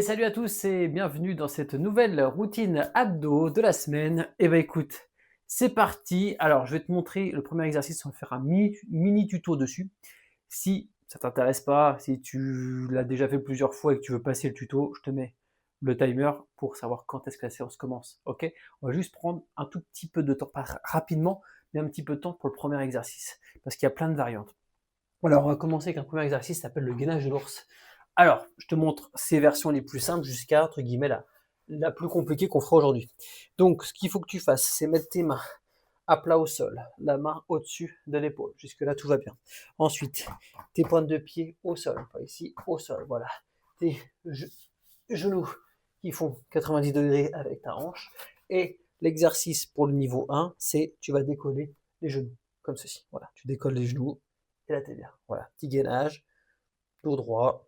Et salut à tous et bienvenue dans cette nouvelle routine abdos de la semaine. Et ben écoute, c'est parti. Alors je vais te montrer le premier exercice, on va faire un mini tuto dessus. Si ça t'intéresse pas, si tu l'as déjà fait plusieurs fois et que tu veux passer le tuto, je te mets le timer pour savoir quand est-ce que la séance commence. Ok? On va juste prendre un tout petit peu de temps, pas rapidement, mais un petit peu de temps pour le premier exercice, parce qu'il y a plein de variantes. Alors on va commencer avec un premier exercice qui s'appelle le gainage de l'ours. Alors, je te montre ces versions les plus simples jusqu'à, entre guillemets, la plus compliquée qu'on fera aujourd'hui. Donc, ce qu'il faut que tu fasses, c'est mettre tes mains à plat au sol, la main au-dessus de l'épaule. Jusque-là, tout va bien. Ensuite, tes pointes de pied au sol, pas ici, au sol, voilà. Tes genoux qui font 90 degrés avec ta hanche. Et l'exercice pour le niveau 1, c'est tu vas décoller les genoux, comme ceci. Voilà, tu décolles les genoux, et là, t'es bien. Voilà, petit gainage, dos droit,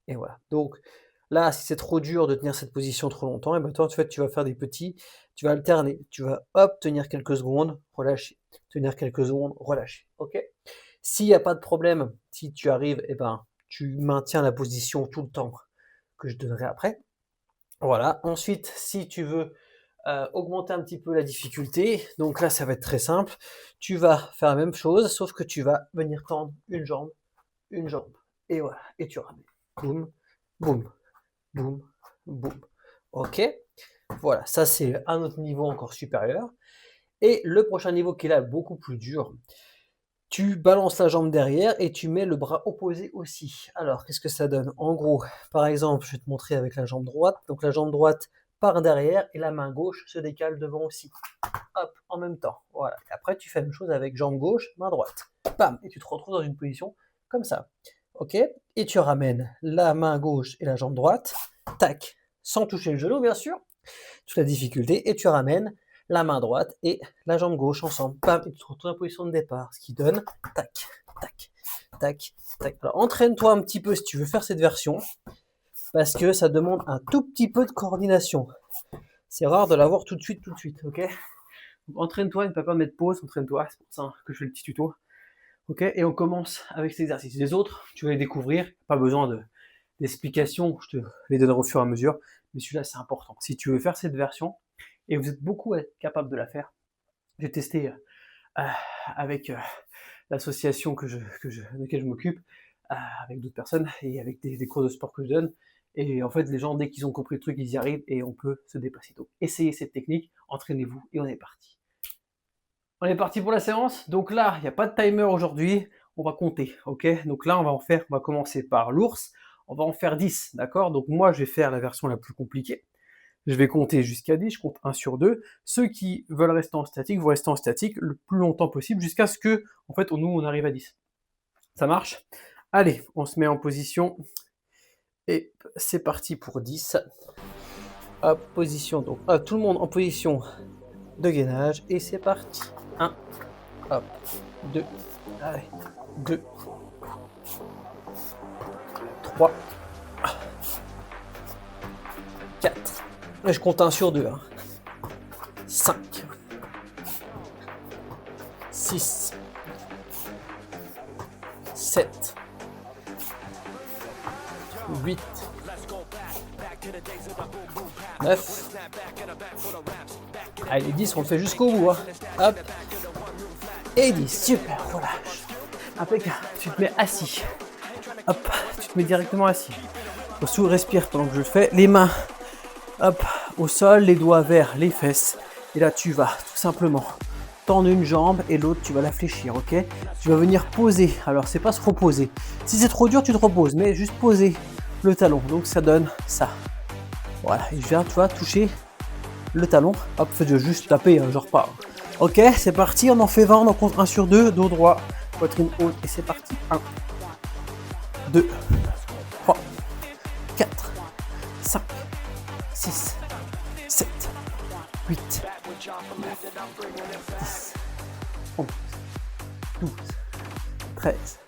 et voilà. Donc là, si c'est trop dur de tenir cette position trop longtemps, et ben toi, en fait, tu vas faire des petits, tu vas alterner. Tu vas hop, tenir quelques secondes, relâcher. Tenir quelques secondes, relâcher. Ok? S'il n'y a pas de problème, si tu arrives, et ben tu maintiens la position tout le temps que je donnerai après. Voilà. Ensuite, si tu veux augmenter un petit peu la difficulté, donc là, ça va être très simple. Tu vas faire la même chose, sauf que tu vas venir tendre une jambe, et voilà. Et tu ramènes. Boum, boum, boum, boum. Ok, voilà, ça c'est un autre niveau encore supérieur. Et le prochain niveau qui est là beaucoup plus dur, tu balances la jambe derrière et tu mets le bras opposé aussi. Alors, qu'est-ce que ça donne? En gros, par exemple, je vais te montrer avec la jambe droite. Donc la jambe droite part derrière et la main gauche se décale devant aussi. Hop, en même temps. Voilà. Et après, tu fais la même chose avec jambe gauche, main droite. Bam, et tu te retrouves dans une position comme ça. Ok? Et tu ramènes la main gauche et la jambe droite. Tac, sans toucher le genou, bien sûr. Toute la difficulté. Et tu ramènes la main droite et la jambe gauche ensemble. Bam, et tu te retrouves en position de départ. Ce qui donne tac, tac, tac, tac. Alors, entraîne-toi un petit peu si tu veux faire cette version. Parce que ça demande un tout petit peu de coordination. C'est rare de l'avoir tout de suite, ok? Entraîne-toi, ne peux pas mettre pause, entraîne-toi, c'est pour ça que je fais le petit tuto. Ok, et on commence avec cet exercice. Les autres, tu vas les découvrir, pas besoin d'explications, je te les donnerai au fur et à mesure, mais celui-là c'est important. Si tu veux faire cette version, et vous êtes beaucoup à être capable de la faire, j'ai testé avec l'association de laquelle je m'occupe, avec d'autres personnes, et avec des cours de sport que je donne, et en fait les gens, dès qu'ils ont compris le truc, ils y arrivent, et on peut se dépasser. Donc essayez cette technique, entraînez-vous, et on est parti. On est parti pour la séance. Donc là, il n'y a pas de timer aujourd'hui. On va compter, ok? Donc là, on va commencer par l'ours. On va en faire 10, d'accord? Donc moi, je vais faire la version la plus compliquée. Je vais compter jusqu'à 10, je compte 1 sur 2. Ceux qui veulent rester en statique vont rester en statique le plus longtemps possible jusqu'à ce que, en fait, nous, on arrive à 10. Ça marche? Allez, on se met en position. Et c'est parti pour 10. Hop, position. Donc, tout le monde en position de gainage. Et c'est parti. 1, hop, 2, allez, 2, 3, 4, et je compte 1 sur 2, 5, 6, 7, 8, 9, allez, 10, on le fait jusqu'au bout, hop, et 10, super, relâche, impeccable, tu te mets assis, hop, tu te mets directement assis, respire pendant que je le fais, les mains, hop, au sol, les doigts vers les fesses, et là tu vas tout simplement tendre une jambe et l'autre tu vas la fléchir, ok? Tu vas venir poser, alors c'est pas se reposer, si c'est trop dur tu te reposes, mais juste poser le talon, donc ça donne ça, voilà, et je viens, tu vois, toucher le talon, hop, fais juste taper, genre pas, ok, c'est parti, on en fait 20, on en compte 1 sur 2, dos droit, poitrine haute, et c'est parti, 1, 2, 3, 4, 5, 6, 7, 8, 9, 10, 11, 12, 13,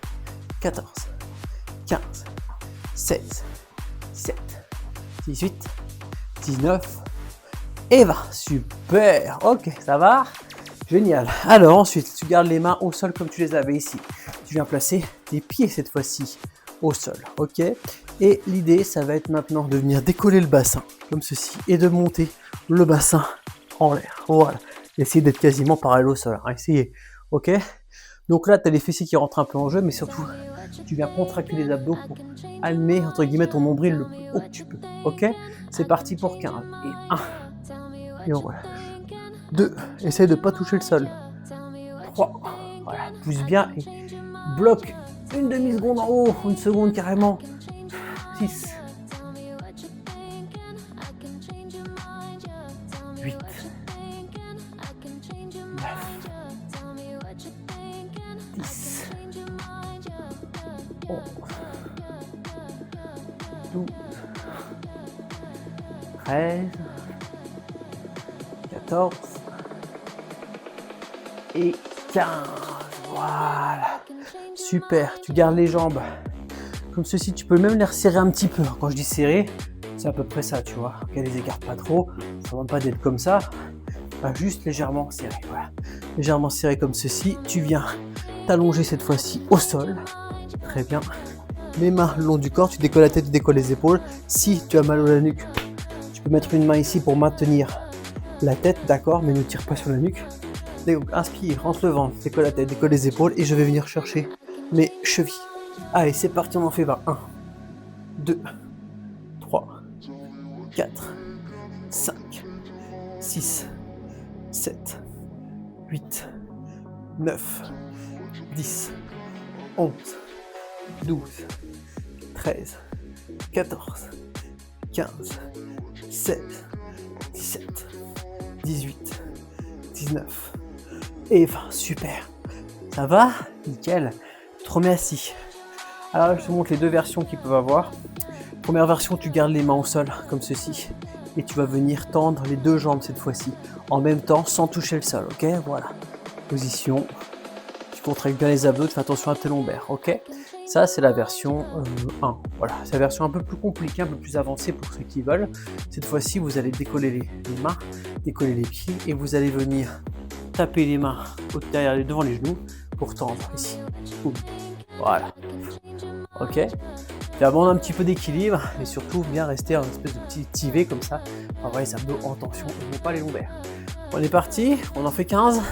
14, 15, 16, 17, 18, 19 et 20. Super, ok, ça va? Génial. Alors ensuite, tu gardes les mains au sol comme tu les avais ici. Tu viens placer tes pieds cette fois-ci au sol, ok? Et l'idée, ça va être maintenant de venir décoller le bassin, comme ceci, et de monter le bassin en l'air, voilà. Essayez d'être quasiment parallèle au sol, hein. Essayez, ok? Donc là, tu as les fessiers qui rentrent un peu en jeu, mais surtout, tu viens contracter les abdos pour allumer, entre guillemets, ton nombril le plus haut que tu peux, ok? C'est parti pour 15, et 1, et on relâche, 2, essaye de ne pas toucher le sol, 3, voilà, pousse bien, et bloque une demi-seconde en haut, une seconde carrément, 6, 8, 9, 10, 11, 12, 13, 14 et 15. Voilà. Super. Tu gardes les jambes comme ceci. Tu peux même les resserrer un petit peu. Quand je dis serrer, c'est à peu près ça, tu vois. Okay, les écartes pas trop. Ça ne demande pas d'être comme ça. Pas juste légèrement serré. Voilà. Légèrement serré comme ceci. Tu viens t'allonger cette fois-ci au sol. Très bien. Les mains le long du corps. Tu décolles la tête, tu décolles les épaules. Si tu as mal à la nuque, tu peux mettre une main ici pour maintenir la tête, d'accord, mais ne tire pas sur la nuque. Donc, inspire, rentre le ventre, décolle la tête, décolle les épaules et je vais venir chercher mes chevilles. Allez, c'est parti, on en fait 20. 1, 2, 3, 4, 5, 6, 7, 8, 9, 10, 11, 12, 13, 14, 15, 16, 17, 18, 19 et 20. Super. Ça va? Nickel. Tu te remets assis. Alors là, je te montre les deux versions qu'ils peuvent avoir. Première version, tu gardes les mains au sol comme ceci et tu vas venir tendre les deux jambes cette fois-ci en même temps sans toucher le sol. Ok, voilà. Position. Tu contractes bien les abdos, tu fais attention à tes lombaires. Ok. Ça, c'est la version 1. Voilà, c'est la version un peu plus compliquée, un peu plus avancée pour ceux qui veulent. Cette fois-ci, vous allez décoller les mains, décoller les pieds et vous allez venir taper les mains derrière, devant les genoux pour tendre ici. Boum. Voilà. Ok. Tu avances un petit peu d'équilibre et surtout bien rester en espèce de petit tivet comme ça. Avoir les abdos en tension et non pas les lombaires. On est parti, on en fait 15.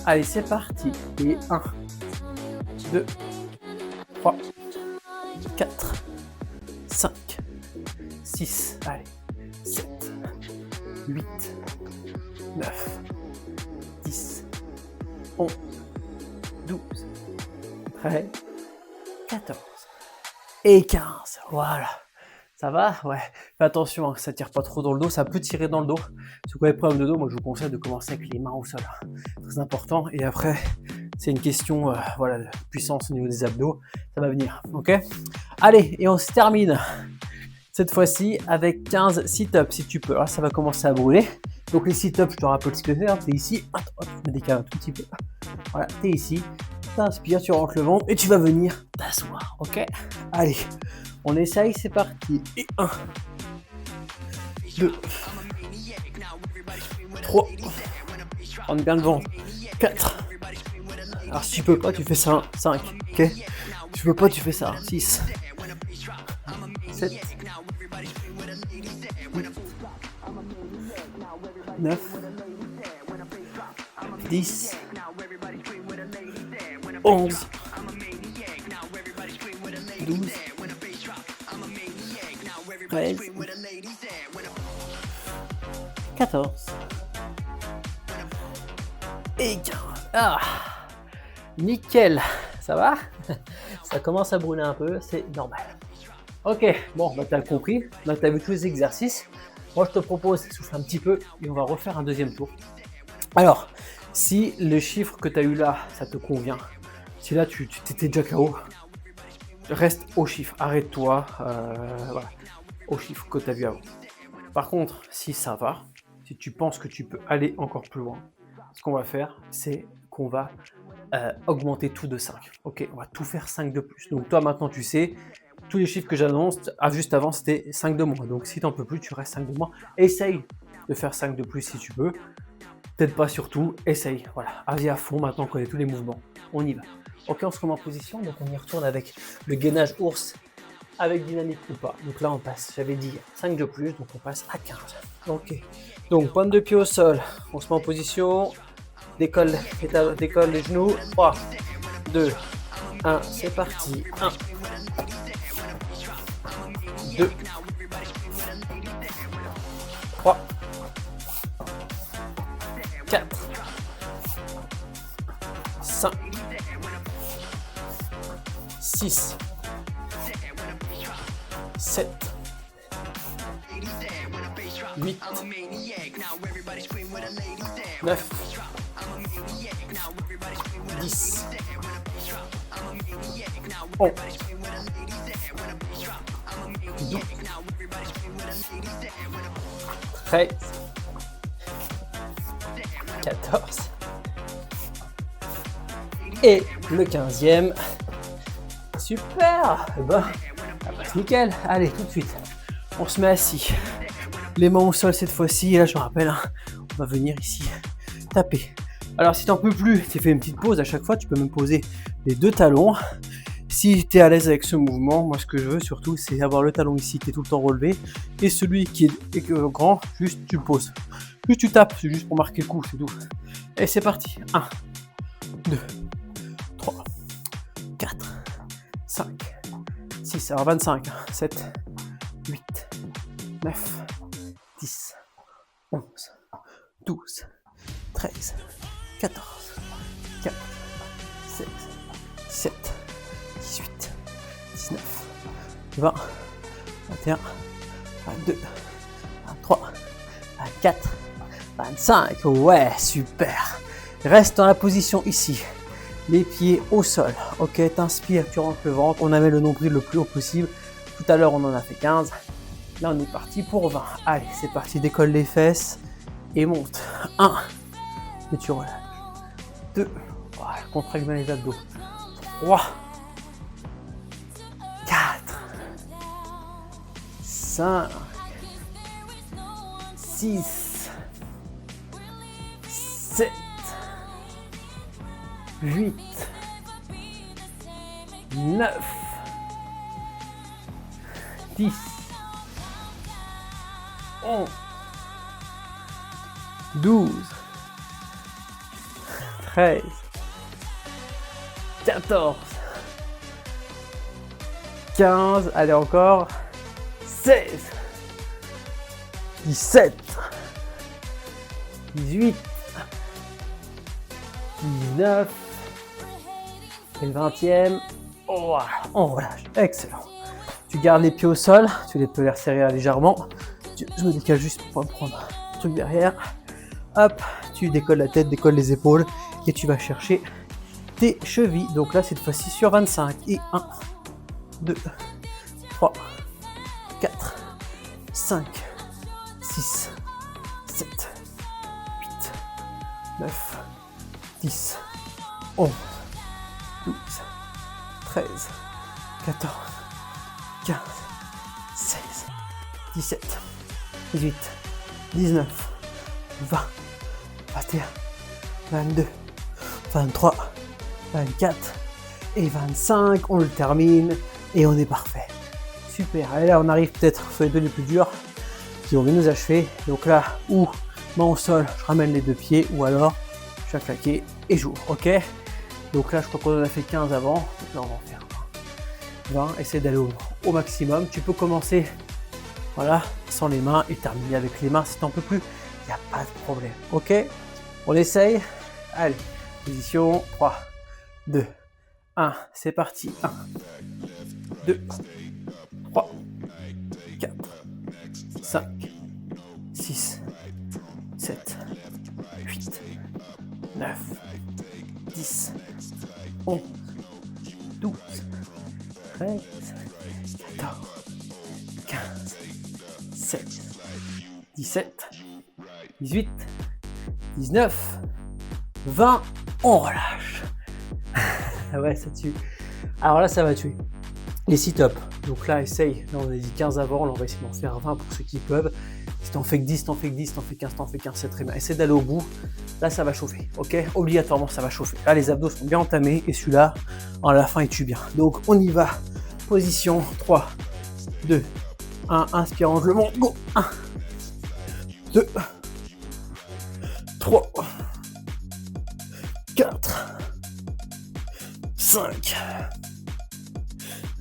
Allez, c'est parti. Et 1, 2, 3, 4, 5, 6, allez, 7, 8, 9, 10, 11, 12, 13, 14 et 15. Voilà. Ça va? Ouais. Fais attention, hein, ça ne tire pas trop dans le dos. Ça peut tirer dans le dos. Si vous avez des problèmes de dos, moi je vous conseille de commencer avec les mains au sol. Très important. Et après, c'est une question voilà, de puissance au niveau des abdos. Ça va venir. Ok? Allez, et on se termine cette fois-ci avec 15 sit-ups si tu peux. Alors ça va commencer à brûler. Donc les sit-ups, je te rappelle ce que c'est. Hein. Tu es ici. Hop, je me décale un tout petit peu. Voilà, tu es ici. Tu inspires, tu rentres le ventre et tu vas venir t'asseoir. Ok? Allez, on essaye, c'est parti. Et 1, 2, 3. Rentre bien le ventre. 4. Alors si tu peux pas, tu fais ça. 5. Ok? Tu peux pas, tu fais ça. 6. 7. 8. 9. 10. 11. 12. 13. 14. Et 15. Ah, nickel. Ça va? Ça commence à brûler un peu, c'est normal. Ok, bon, bah t'as compris. Là, t'as vu tous les exercices. Moi, je te propose de souffler un petit peu et on va refaire un deuxième tour. Alors, si le chiffre que tu as eu là, ça te convient, si là, tu t'étais déjà KO, reste au chiffre. Arrête-toi voilà, au chiffre que tu as vu avant. Par contre, si ça va, si tu penses que tu peux aller encore plus loin, ce qu'on va faire, c'est qu'on va augmenter tout de 5. Ok, on va tout faire 5 de plus. Donc toi, maintenant, tu sais, tous les chiffres que j'annonce, juste avant, c'était 5 de moins. Donc si tu n'en peux plus, tu restes 5 de moins. Essaye de faire 5 de plus si tu peux. Peut-être pas surtout, essaye. Voilà, vas-y à fond, maintenant on connaît tous les mouvements. On y va. Ok, on se remet en position, donc on y retourne avec le gainage ours avec dynamique ou pas. Donc là on passe, j'avais dit 5 de plus, donc on passe à 15. Ok, donc pointe de pied au sol, on se met en position, décolle les genoux, 3, 2, 1, c'est parti, 1, 2, 3, 4, 5, 6, 7, 8, 9, 10, 11, 12, 13, 14 et le 15e. Super, et ben, ça passe nickel. Allez, tout de suite, on se met assis, les mains au sol cette fois-ci. Et là, je me rappelle, hein, on va venir ici taper. Alors, si t'en peux plus, tu fais une petite pause à chaque fois. Tu peux même poser les deux talons. Si tu es à l'aise avec ce mouvement, moi, ce que je veux surtout, c'est avoir le talon ici qui est tout le temps relevé et celui qui est grand, juste tu le poses. Juste tu tapes, c'est juste pour marquer le coup, c'est tout. Et c'est parti. 1, 2, 3, 4, 5, 6, alors 25, 7, 8, 9, 10, 11, 12, 13, 14, 15, 16, 17, 18, 19, 20, 21, 22, 23, 24, 25. Ouais, super. Reste dans la position ici. Les pieds au sol. Ok, t'inspires, tu rentres le ventre. On amène le nombril le plus haut possible. Tout à l'heure, on en a fait 15. Là, on est parti pour 20. Allez, c'est parti. Décolle les fesses et monte. 1. Et tu relâches. 2. Voilà, contracte bien les abdos. 3. 4. 5. 6. 7. 8, 9, 10, 11, 12, 13, 14, 15, allez encore, 16, 17, 18, 19, et le 20e, oh, on relâche, excellent. Tu gardes les pieds au sol, tu peux les resserrer légèrement. Je me décale juste pour prendre le truc derrière. Hop, tu décolles la tête, décolles les épaules et tu vas chercher tes chevilles. Donc là, cette fois-ci sur 25. Et 1, 2, 3, 4, 5, 6, 7, 8, 9, 10, 11, 12, 13, 14, 15, 16, 17, 18, 19, 20, 21, 22, 23, 24 et 25. On le termine et on est parfait. Super. Et là, on arrive peut-être sur les deux les plus durs qui vont bien nous achever. Donc là, ou main au sol, je ramène les deux pieds, ou alors je vais claquer et j'ouvre. Ok. Donc là, je crois qu'on en a fait 15 avant. Donc là, on va en faire 20. Essaye d'aller au maximum. Tu peux commencer, voilà, sans les mains et terminer avec les mains si tu n'en peux plus. Il n'y a pas de problème. Ok. On essaye. Allez. Position 3, 2, 1. C'est parti. 1, 2, 3, 4, 5, 6, 7, 8, 9, 10, 11, 12, 13, 14, 15, 16, 17, 18, 19, 20. On relâche. Ouais, ça tue. Alors là, ça va tuer. Les sit-ups. Donc là, essaye. Là, on a dit 15 avant. Là, on va essayer d'en faire 20 pour ceux qui peuvent. Si t'en fais que 10, t'en fais que 10, t'en fais 15, t'en fais 15, c'est très bien. Essaie d'aller au bout. Là, ça va chauffer, ok? Obligatoirement, ça va chauffer. Là, les abdos sont bien entamés et celui-là, à la fin, il tue bien. Donc, on y va. Position 3, 2, 1. Inspire, je le monte. Go. 1, 2, 3, 4, 5,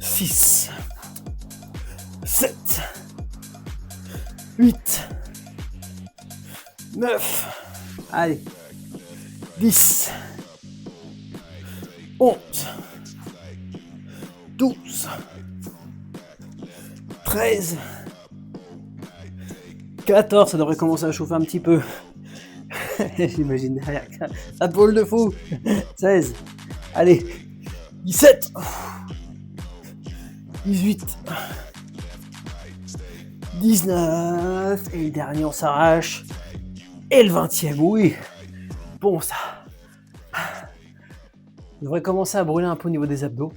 6, 7, 8, 9, allez, 10, 11, 12, 13, 14, ça devrait commencer à chauffer un petit peu. J'imagine, ça boule de fou. 16, allez, 17, 18, 19, et le dernier on s'arrache, et le 20e, oui, bon ça. On devrait commencer à brûler un peu au niveau des abdos,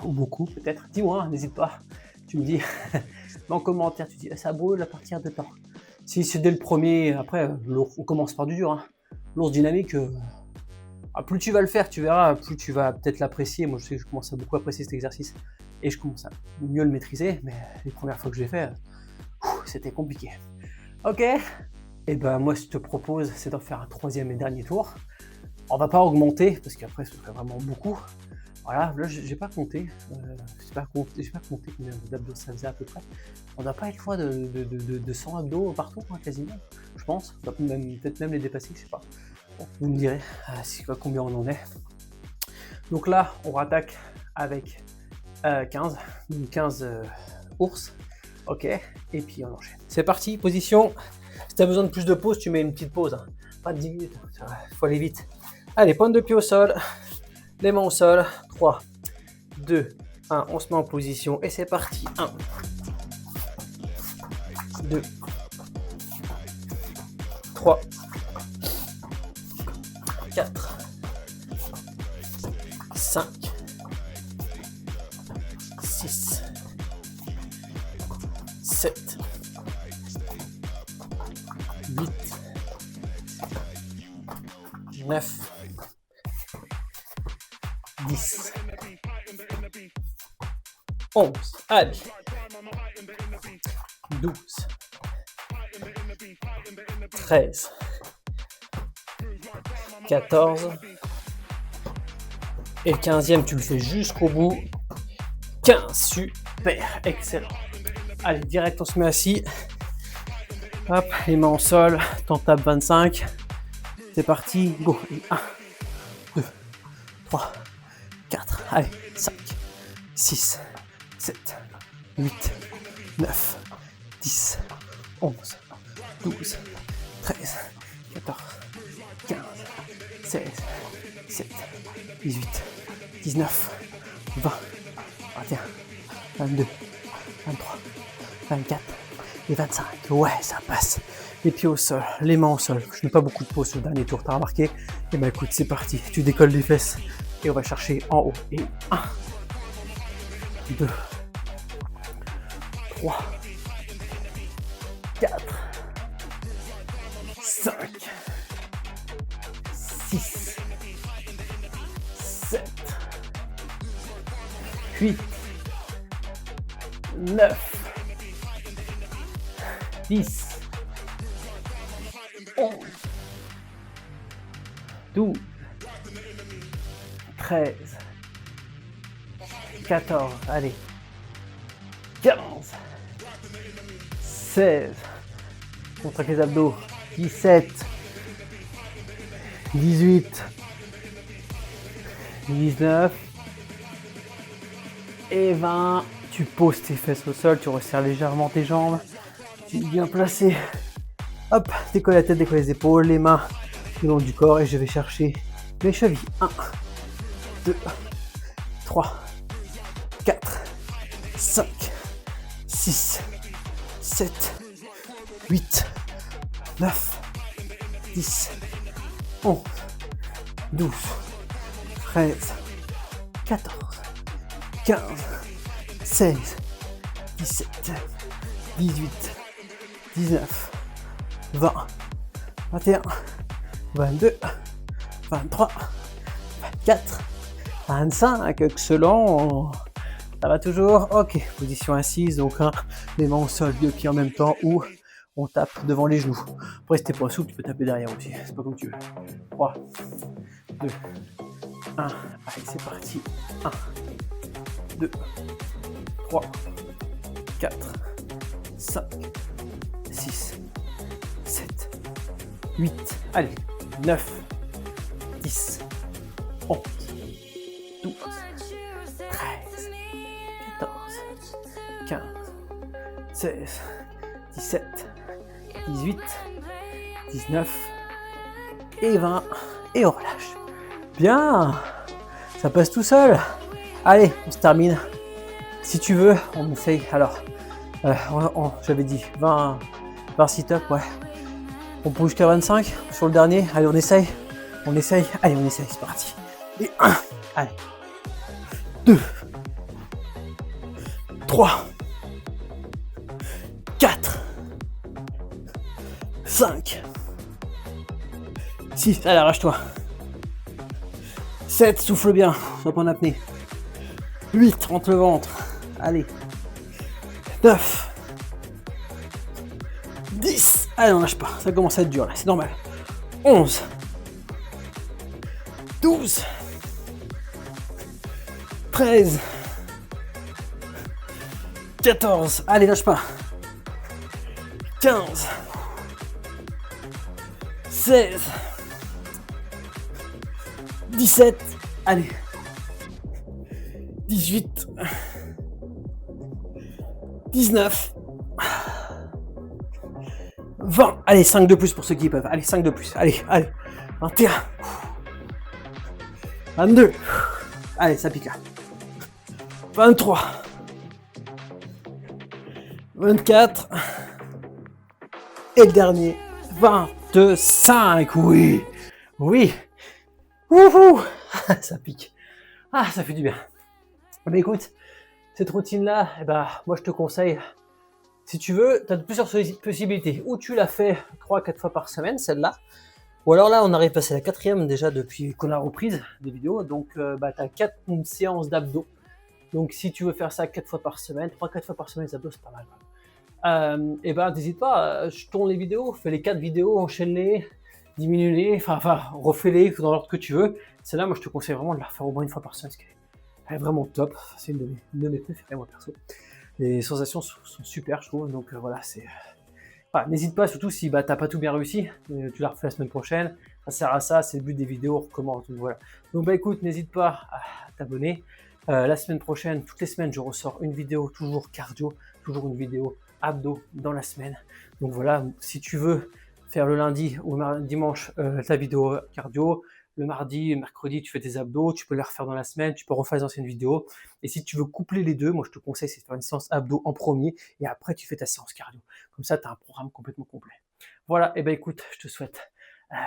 ou beaucoup peut-être, dis-moi, n'hésite pas, tu me dis, en commentaire, tu dis ça brûle à partir de temps. Si c'est dès le premier, après on commence par du dur, hein. L'ours dynamique, plus tu vas le faire, tu verras, plus tu vas peut-être l'apprécier. Moi je sais que je commence à beaucoup apprécier cet exercice, et je commence à mieux le maîtriser, mais les premières fois que je l'ai fait, c'était compliqué. Ok, et ben moi je te propose, c'est d'en faire un troisième et dernier tour. On va pas augmenter, parce qu'après ce serait vraiment beaucoup. Voilà, là j'ai pas compté, j'ai pas compté combien d'abdos ça faisait à peu près. On doit pas être loin de 100 abdos partout, hein, quasiment, je pense. On doit peut-être même les dépasser, je sais pas. Bon, vous me direz combien on en est. Donc là, on rattaque avec 15, donc 15 ours, ok, et puis on enchaîne. C'est parti, position. Si tu as besoin de plus de pause, tu mets une petite pause, hein. Pas de 10 minutes, il faut aller vite. Allez, pointe de pied au sol, les mains au sol, 3, 2, 1, on se met en position et c'est parti. 1, 2, 3, 4, 5, 6, 7, 8, 9, 10, 11, allez, 12, 13, 14, et le 15e, tu le fais jusqu'au bout. 15, super, excellent. Allez, direct, on se met assis. Hop, les mains au sol, t'en tapes 25. C'est parti, go. 1, 2, 3, 4, allez, 5, 6, 7, 8, 9, 10, 11, 12, 13, 14, 15, 16, 17, 18, 19, 20, 21, 22, 23, 24 et 25. Ouais, ça passe. Les pieds au sol, les mains au sol. Je n'ai pas beaucoup de pause sur le dernier tour, t'as remarqué? Et bah écoute, c'est parti. Tu décolles les fesses et on va chercher en haut. Et 1, 2, 3, 4, 5, 6, 7, 8, 9, 10, 11, 12, 13, 14, allez, 15, 16, contre les abdos, 17, 18, 19 et 20. Tu poses tes fesses au sol, tu resserres légèrement tes jambes, tu es bien placé. Hop, décolle la tête, décolle les épaules, les mains le long du corps et je vais chercher mes chevilles. 1, 2, 3, 4, 5, 6, 7, 8, 9, 10, 11, 12, 13, 14, 15, 16, 17, 18, 19, 20, 21, 22, 23, 24, 25, excellent. Ça va toujours? Ok, position assise, donc les mains au sol, deux pieds en même temps, ou on tape devant les genoux. Après, si t'es pas souple, tu peux taper derrière aussi, c'est pas comme tu veux. 3, 2, 1, allez, c'est parti. 1, 2, 3, 4, 5, 6, 7, 8, allez, 9, 10, 11, 12, 13, 14, 15, 16, 17, 18, 19 et 20 et on relâche. Bien, ça passe tout seul. Allez, on se termine. Si tu veux, on essaye. Alors, j'avais dit 20 sit-up, ouais. On peut jusqu'à 25 sur le dernier. Allez, on essaye. On essaye. Allez, on essaye. C'est parti. Et 1, allez. 2, 3, 4, 5, 6, allez, arrache-toi. 7, souffle bien, sois pas en apnée. 8, rentre le ventre. Allez. 9, 10, allez, on lâche pas, ça commence à être dur là, c'est normal. 11, 12, 13, 14, allez, lâche pas. 15, 16, 17, allez. 18, 19, 20, allez, 5 de plus pour ceux qui peuvent, allez, 5 de plus, allez, 21, 22, allez, ça pique là. 23, 24, et le dernier, 25, oui, wouhou, ça pique, ça fait du bien. Mais écoute, cette routine-là, moi je te conseille, si tu veux, tu as plusieurs possibilités. Ou tu la fais 3-4 fois par semaine, celle-là, ou alors là, on arrive à passer la 4e déjà depuis qu'on a reprise des vidéos, donc tu as 4 séances d'abdos. Donc si tu veux faire ça 4 fois par semaine, 3-4 fois par semaine, les abdos, c'est pas mal. N'hésite pas, je tourne les vidéos, fais les 4 vidéos, enchaîne-les, diminue-les, enfin refais-les dans l'ordre que tu veux. Celle-là, moi je te conseille vraiment de la faire au moins une fois par semaine, elle est vraiment top, c'est une de mes préférées moi perso. Les sensations sont super, je trouve, donc voilà, c'est... n'hésite pas, surtout si t'as pas tout bien réussi, tu la refais la semaine prochaine, ça sert à ça, c'est le but des vidéos, on recommence, donc voilà. Donc écoute, n'hésite pas à t'abonner. La semaine prochaine, toutes les semaines, je ressors une vidéo toujours cardio, toujours une vidéo abdos dans la semaine. Donc voilà, si tu veux faire le lundi ou le dimanche ta vidéo cardio, le mardi et mercredi, tu fais tes abdos, tu peux les refaire dans la semaine, tu peux refaire les anciennes vidéos. Et si tu veux coupler les deux, moi je te conseille c'est de faire une séance abdos en premier et après tu fais ta séance cardio. Comme ça, tu as un programme complètement complet. Voilà, et écoute, je te souhaite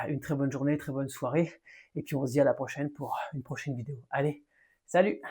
une très bonne journée, très bonne soirée. Et puis on se dit à la prochaine pour une prochaine vidéo. Allez, salut!